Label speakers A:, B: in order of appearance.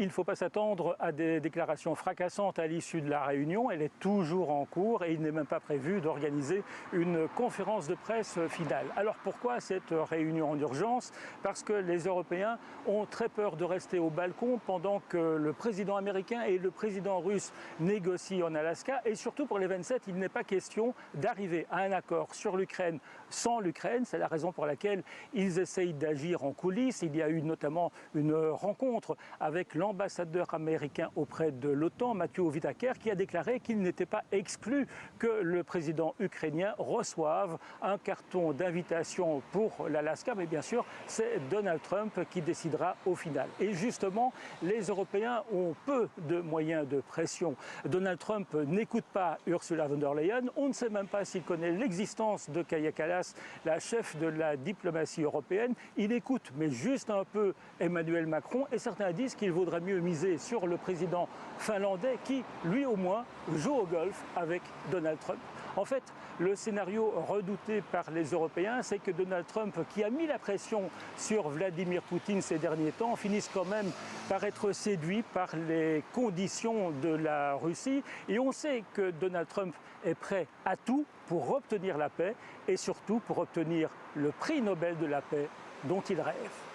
A: Il ne faut pas s'attendre à des déclarations fracassantes à l'issue de la réunion. Elle est toujours en cours et il n'est même pas prévu d'organiser une conférence de presse finale. Alors pourquoi cette réunion en urgence? Parce que les Européens ont très peur de rester au balcon pendant que le président américain et le président russe négocient en Alaska. Et surtout pour les 27, il n'est pas question d'arriver à un accord sur l'Ukraine sans l'Ukraine. C'est la raison pour laquelle ils essayent d'agir en coulisses. Il y a eu notamment une rencontre avec l'ambassadeur américain auprès de l'OTAN, Mathieu Whitaker, qui a déclaré qu'il n'était pas exclu que le président ukrainien reçoive un carton d'invitation pour l'Alaska, mais bien sûr, c'est Donald Trump qui décidera au final. Et justement, les Européens ont peu de moyens de pression. Donald Trump n'écoute pas Ursula von der Leyen. On ne sait même pas s'il connaît l'existence de Kaja Kallas, la chef de la diplomatie européenne. Il écoute, mais juste un peu, Emmanuel Macron, et certains disent qu'il vaudrait mieux miser sur le président finlandais qui, lui au moins, joue au golf avec Donald Trump. En fait, le scénario redouté par les Européens, c'est que Donald Trump, qui a mis la pression sur Vladimir Poutine ces derniers temps, finisse quand même par être séduit par les conditions de la Russie. Et on sait que Donald Trump est prêt à tout pour obtenir la paix et surtout pour obtenir le prix Nobel de la paix dont il rêve.